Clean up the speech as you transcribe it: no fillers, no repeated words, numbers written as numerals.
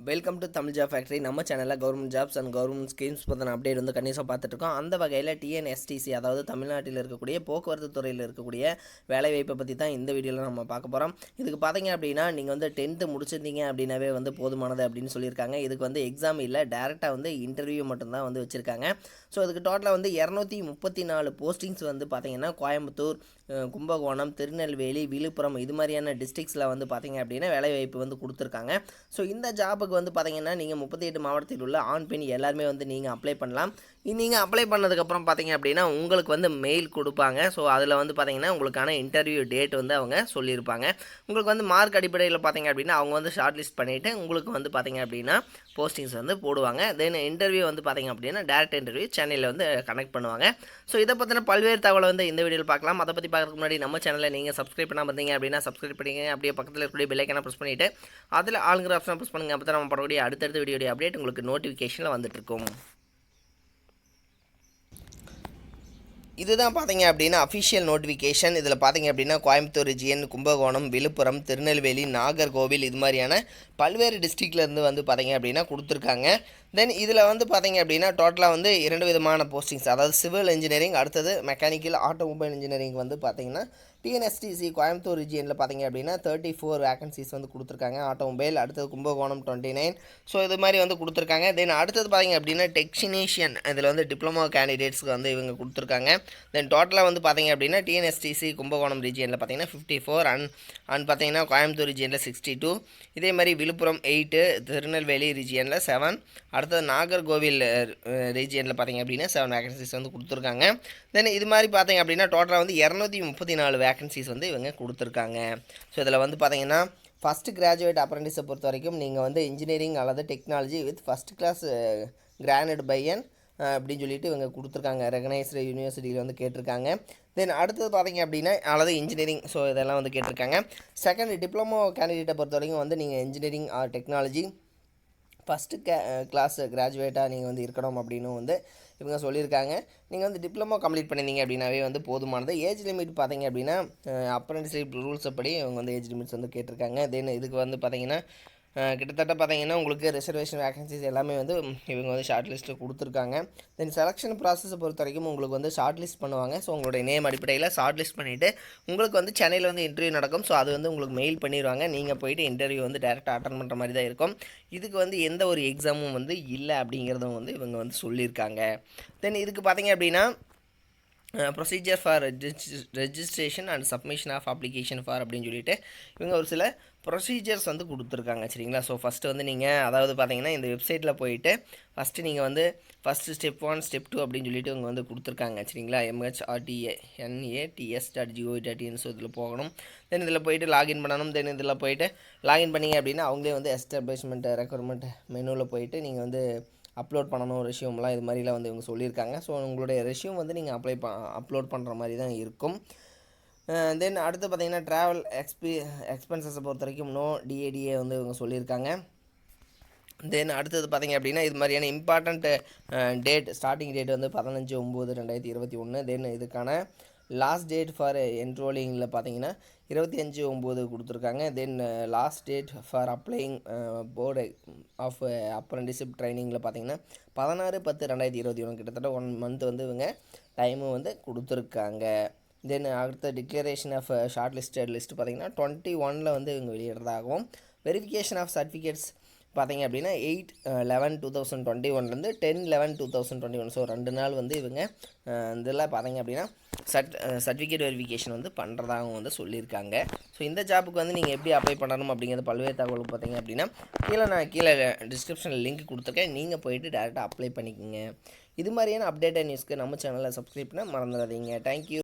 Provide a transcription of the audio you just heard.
Welcome to Tamil job factory. நம்ம சேனலில் government jobs and government schemes பற்றின அப்டேட் வந்து கண்டிப்பாக பார்த்துட்ருக்கோம். அந்த வகையில் டிஎன்எஸ்டிசி, அதாவது தமிழ்நாட்டில் இருக்கக்கூடிய போக்குவரத்து துறையில் இருக்கக்கூடிய வேலைவாய்ப்பை பற்றி தான் இந்த வீடியோவில் நம்ம பார்க்க போகிறோம். இதுக்கு பார்த்தீங்க அப்படின்னா, நீங்கள் வந்து 10th முடிச்சிருந்தீங்க அப்படின்னாவே வந்து போதுமானது அப்படின்னு சொல்லியிருக்காங்க. இதுக்கு வந்து எக்ஸாம் இல்லை, டேரெக்டாக வந்து இன்டர்வியூ மட்டும்தான் வந்து வச்சுருக்காங்க. ஸோ இதுக்கு டோட்டலாக வந்து 234 போஸ்டிங்ஸ் வந்து பார்த்தீங்கன்னா கோயம்புத்தூர், கும்பகோணம், திருநெல்வேலி, விழுப்புரம் இது மாதிரியான டிஸ்ட்ரிக்ஸில் வந்து பார்த்தீங்க அப்படின்னா வேலைவாய்ப்பு வந்து கொடுத்துருக்காங்க. ஸோ இந்த ஜாபுக்கு வந்து பார்த்தீங்கன்னா நீங்கள் 38 மாவட்டத்தில் உள்ள ஆண் பெண் எல்லாருமே வந்து நீங்கள் அப்ளை பண்ணலாம். நீங்கள் அப்ளை பண்ணதுக்கப்புறம் பார்த்தீங்க அப்படின்னா உங்களுக்கு வந்து மெயில் கொடுப்பாங்க. ஸோ அதில் வந்து பார்த்தீங்கன்னா உங்களுக்கான இன்டர்வியூ டேட் வந்து அவங்க சொல்லியிருப்பாங்க. உங்களுக்கு வந்து மார்க் அடிப்படையில் பார்த்தீங்க அப்படின்னா அவங்க வந்து ஷார்ட் லிஸ்ட் பண்ணிவிட்டு உங்களுக்கு வந்து பார்த்தீங்க அப்படின்னா போஸ்டிங்ஸ் வந்து போடுவாங்க. தென் இன்டர்வியூ வந்து பார்த்தீங்க அப்படின்னா டேரக்ட் இன்டர்வியூ சென்னையில் வந்து கனெக்ட் பண்ணுவாங்க. ஸோ இதை பற்றின பல்வேறு தகவலை வந்து இந்த வீடியோவில் பார்க்கலாம். அதை பற்றி பார்க்கறதுக்கு முன்னாடி நம்ம சேனலை நீங்கள் சப்ஸ்கிரைப் பண்ணாமல் இருந்தீங்க அப்படின்னா சப்ஸ்கிரைப் பண்ணிங்க. அப்படியே பக்கத்தில் இருக்கக்கூடிய பெல் ஐக்கானை ப்ரெஸ் பண்ணிவிட்டு அதில் ஆளுங்கிற ஆப்ஷனை ப்ரெஸ் பண்ணுங்கள். அப்போ தான் நம்ம போடக்கூடிய அடுத்தடுத்த வீடியோடைய அப்டேட் உங்களுக்கு நோட்டிஃபிகேஷனில் வந்துட்டு இருக்கும். இதுதான் பார்த்தீங்க அப்படின்னா அஃபிஷியல் நோட்டிஃபிகேஷன். இதில் பார்த்தீங்க அப்படின்னா கோயம்புத்தூர் ரிஜியன், கும்பகோணம், விழுப்புரம், திருநெல்வேலி, நாகர்கோவில் இது மாதிரியான பல்வேறு டிஸ்ட்ரிக்ட்லேருந்து வந்து பார்த்தீங்க அப்படின்னா கொடுத்துருக்காங்க. தென் இதில் வந்து பார்த்தீங்க அப்படின்னா டோட்டலாக வந்து 2 விதமான போஸ்டிங்ஸ், அதாவது சிவில் இன்ஜினியரிங், அடுத்தது மெக்கானிக்கல் ஆட்டோமொபைல் இன்ஜினியரிங் வந்து பார்த்தீங்கன்னா டிஎன்எஸ்டிசி கோயம்புத்தூர் ரிஜியனில் பார்த்தீங்க அப்படின்னா 34 வேகன்சிஸ் வந்து கொடுத்துருக்காங்க ஆட்டோமொபைல். அடுத்தது கும்பகோணம் 29. ஸோ இது மாதிரி வந்து கொடுத்துருக்காங்க. தென் அடுத்தது பார்த்தீங்க அப்படின்னா டெக்னீஷியன், இதில் வந்து டிப்ளமோ கேண்டிடேட்ஸ்க்கு வந்து இவங்க கொடுத்துருக்காங்க. தென் டோட்டலாக வந்து பார்த்தீங்க அப்படின்னா டிஎன்எஸ்டிசி கும்பகோணம் ரீஜியனில் பார்த்தீங்கன்னா 54 அண்ட் பார்த்தீங்கன்னா கோயம்புத்தூர் ரீஜியனில் 62. இதே மாதிரி விழுப்புரம் 8, திருநெல்வேலி ரீஜியனில் 7, அடுத்தது நாகர்கோவில் ரீஜியனில் பார்த்தீங்க அப்படின்னா 7 வேகன்சிஸ் வந்து கொடுத்துருக்காங்க. தென் இது மாதிரி பார்த்தீங்க அப்படின்னா டோட்டலாக வந்து 234 வேகன்சிஸ் வந்து இவங்க கொடுத்துருக்காங்க. ஸோ இதில் வந்து பார்த்தீங்கன்னா ஃபஸ்ட்டு கிராஜுவேட் அப்ரெண்டிஸை பொறுத்த வரைக்கும் நீங்கள் வந்து இன்ஜினியரிங் அல்லது technology with first class granted by an அப்படின்னு சொல்லிட்டு இவங்க கொடுத்துருக்காங்க. ரெகனைஸ்டு யூனிவர்சிட்டியில் வந்து கேட்டிருக்காங்க. தென் அடுத்தது பார்த்தீங்க அப்படின்னா அல்லது இன்ஜினியரிங், ஸோ இதெல்லாம் வந்து கேட்டிருக்காங்க. செகண்ட் டிப்ளமோ கேண்டிடேட்டை பொறுத்த வரைக்கும் வந்து நீங்கள் engineering or technology first class கிராஜுவேட்டாக நீங்கள் வந்து இருக்கணும் அப்படின்னு வந்து இவங்க சொல்லியிருக்காங்க. நீங்கள் வந்து டிப்ளமோ கம்ப்ளீட் பண்ணியிருந்தீங்க அப்படின்னாவே வந்து போதுமானது. ஏஜ் லிமிட் பார்த்தீங்க அப்படின்னா அப்ரெண்டிஸ்ஷிப் ரூல்ஸ் படி இவங்க வந்து ஏஜ் லிமிட்ஸ் வந்து கேட்டிருக்காங்க. தென் இதுக்கு வந்து பார்த்தீங்கன்னா கிட்டத்தட்ட பார்த்தீங்கன்னா உங்களுக்கு ரிசர்வேஷன் வேகன்சிஸ் எல்லாமே வந்து இவங்க வந்து ஷார்ட் லிஸ்ட்டில் கொடுத்துருக்காங்க. தென் செலெக்ஷன் ப்ராசஸை பொறுத்த வரைக்கும் உங்களுக்கு வந்து ஷார்ட் லிஸ்ட் பண்ணுவாங்க. ஸோ உங்களுடைய நேம் அடிப்படையில் ஷார்ட் லிஸ்ட் பண்ணிவிட்டு உங்களுக்கு வந்து சென்னையில் வந்து இன்டர்வியூ நடக்கும். ஸோ அது வந்து உங்களுக்கு மெயில் பண்ணிடுவாங்க. நீங்கள் போயிட்டு இன்டர்வியூ வந்து டேரெக்டாக அட்டன் பண்ணுற மாதிரி தான் இருக்கும். இதுக்கு வந்து எந்த ஒரு எக்ஸாமும் வந்து இல்லை அப்படிங்கிறதும் வந்து இவங்க வந்து சொல்லியிருக்காங்க. தென் இதுக்கு பார்த்தீங்க அப்படின்னா procedure for registration and submission of application for அப்படின்னு சொல்லிட்டு இவங்க ஒரு சில ப்ரொசீஜர்ஸ் வந்து கொடுத்துருக்காங்க. சரிங்களா? ஸோ ஃபஸ்ட்டு வந்து நீங்கள் அதாவது பார்த்தீங்கன்னா இந்த வெப்சைட்டில் போயிட்டு ஃபஸ்ட்டு நீங்கள் வந்து ஃபஸ்ட்டு ஸ்டெப் 1 ஸ்டெப் 2 அப்படின்னு சொல்லிட்டு இவங்க வந்து கொடுத்துருக்காங்க. சரிங்களா? MHRTNATS.gov.in. ஸோ இதில் போகணும். தென் இதில் போயிட்டு லாகின் பண்ணணும். தென் இதில் போயிட்டு லாகின் பண்ணிங்க அப்படின்னா அவங்களே வந்து எஸ்டாப்ளிஷ்மெண்ட் ரெக்யர்மெண்ட் மெனுவில் போயிட்டு நீங்கள் வந்து அப்லோட் பண்ணணும் ரெஷ்யூம்லாம் இது மாதிரிலாம் வந்து இவங்க சொல்லியிருக்காங்க. ஸோ உங்களுடைய ரெஷ்யூம் வந்து நீங்கள் அப்லோட் பண்ணுற மாதிரி தான் இருக்கும். தென் அடுத்து பார்த்தீங்கன்னா ட்ராவல் எக்ஸ்பென்சஸை பொறுத்த வரைக்கும் நோ டிஏடிஏ வந்து இவங்க சொல்லியிருக்காங்க. தென் அடுத்தது பார்த்தீங்க அப்படின்னா இது மாதிரியான இம்பார்ட்டண்ட் டேட், ஸ்டார்டிங் டேட் வந்து 15/9/2021. தென் இதுக்கான லாஸ்ட் டேட் ஃபார் என்ரோலிங்கில் பார்த்தீங்கன்னா 25/9 கொடுத்துருக்காங்க. Then last date for applying board of apprenticeship ட்ரைனிங்கில் பார்த்தீங்கன்னா 16/10/2021. கிட்டத்தட்ட 1 மந்த் வந்து இவங்க டைமு வந்து கொடுத்துருக்காங்க. தென் அடுத்த declaration of short listed list பார்த்தீங்கன்னா 21 வந்து இவங்க வெளியிடுறதாகவும், வெரிஃபிகேஷன் ஆஃப் சர்டிஃபிகேட்ஸ் பார்த்தீங்க அப்படின்னா 8/11/2021 10/11/2021. ஸோ 2 நாள் வந்து இவங்க இதில் பார்த்தீங்க அப்படின்னா சர்டிஃபிகேட் வெரிஃபிகேஷன் வந்து பண்ணுறதாகவும் வந்து சொல்லியிருக்காங்க. ஸோ இந்த ஜாப்புக்கு வந்து நீங்கள் எப்படி அப்ளை பண்ணணும் அப்படிங்கிறது பல்வேறு தகவல் பார்த்தீங்க அப்படின்னா கீழே டிஸ்கிரிப்ஷனில் லிங்க் கொடுத்துருக்கேன். நீங்கள் போயிட்டு டேரெக்டாக அப்ளை பண்ணிக்கோங்க. இது மாதிரியான அப்டேட்டட் நியூஸ்க்கு நம்ம சேனலை சப்ஸ்கிரைப் பண்ண மறந்துடாதீங்க. தேங்க்யூ.